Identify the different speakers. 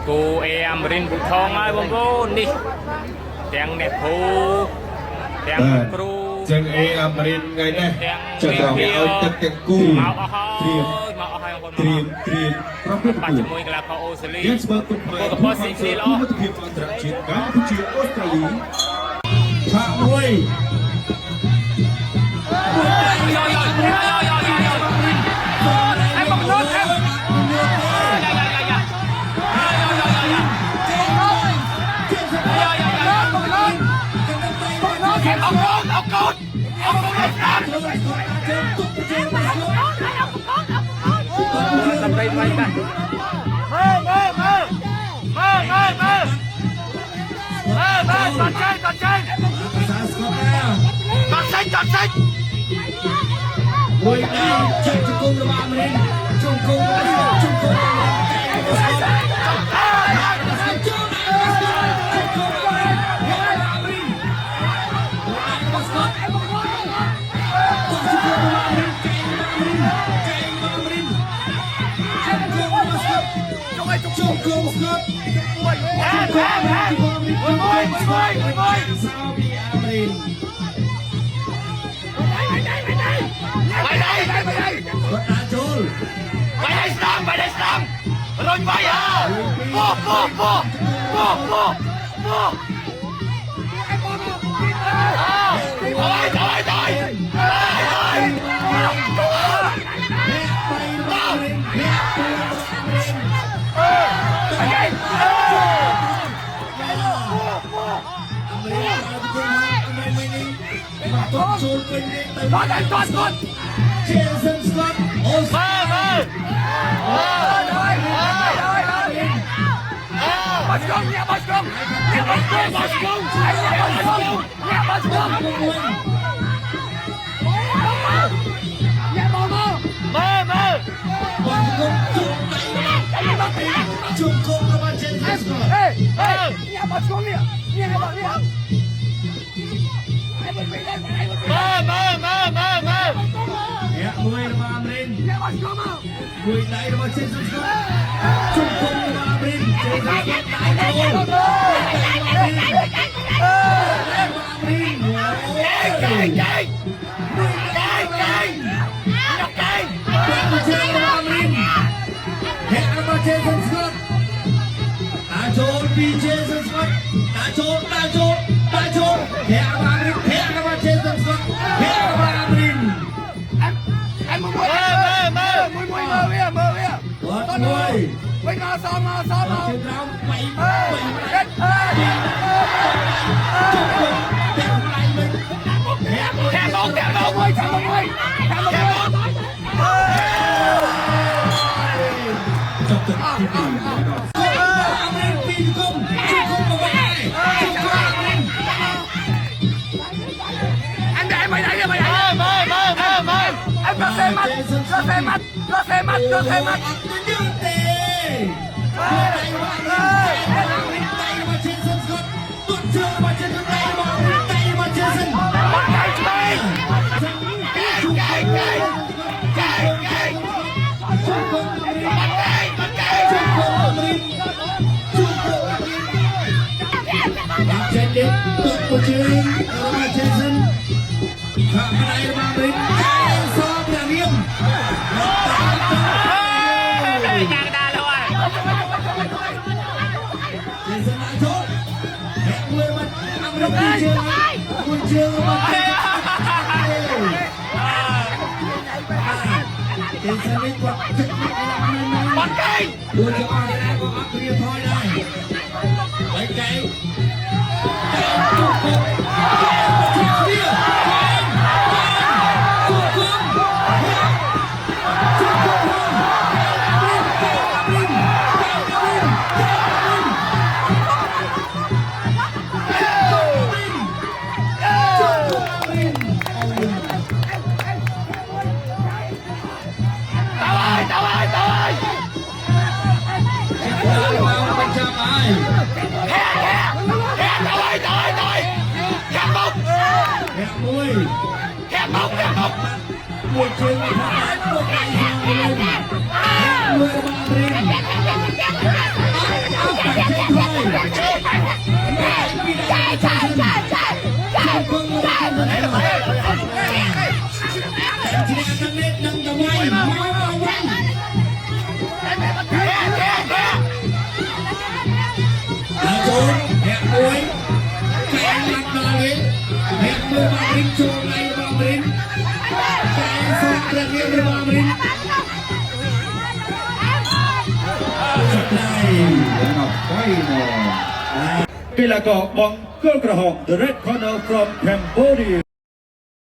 Speaker 1: គូអេអាមរិនពុថងហើយបងប្អូននេះទាំងអ្នកគ្រូទាំងគ្រូ
Speaker 2: ចឹងអេអាមរិនថ្ងៃនេះចឹងត្រូវឲ្យទឹកទាំងគូ
Speaker 1: មកអស់ហើយមកអស់ហើយបងប្អូន
Speaker 2: ត្រៀមប្រភេទ
Speaker 1: បាច់ជាមួយកីឡាករអូស្ត្រាលី
Speaker 2: យើងស្មើគុណផ្លែកបស៊ីស៊ីល្អទិភាពអន្តរជាតិកម្ពុជាអូស្ត្រាលីឆាកមួយ
Speaker 1: ដើម្បីថ្លៃតា
Speaker 2: មួយនេះជង្គង់របស់អាមេរិកជង្គង់
Speaker 1: រុញវាយ
Speaker 2: Jason Scott ជង្គង់របស់ Jason Scott មួយរបស់អាមេរិកមួយដៃរបស់ Jason Scott ជង្គង់របស់អាមេរិក Jason Scott ដៃចូលJason Scott ចូលពី Jason Scott ចូលហែករបស់អាមេរិកហែករបស់ Jason Scott ហែករបស់អាមេរិកវិញមកសមមកជើងក្រោមបែកចុកទឹកទី2អាមេរិកពីគុំជង្គង់មកវិញអញដែរមិនដែរមើលអញប្រសេម៉ាត់Jason ខាងដៃរបស់អាមេរិកសោព្រះនាម
Speaker 1: យ៉ាងដាល់ហើយ
Speaker 2: Jason ចូលហែកមួយមកអាមេរិកមួយជើងរបស់ Jason នេះគាត់ចិត្តបាត់កែងមួយចង្អល់ដែរក៏អត់ព្រាថយដែរហើយកែងមួយជើងមកមួយដៃមួយរបស់អាមេរិក Jason Scott แต่ที่นี่กันเล็กยังจะไว้มาไว้ตาโจนแหกมวยแข่งหลักมาเลยแหกมือบางรินโชว์ในบางรินแข่งสุดประเดียวบางรินสุดท้าย
Speaker 3: Pilakok Bong Kulkrahok, the red corner from Cambodia.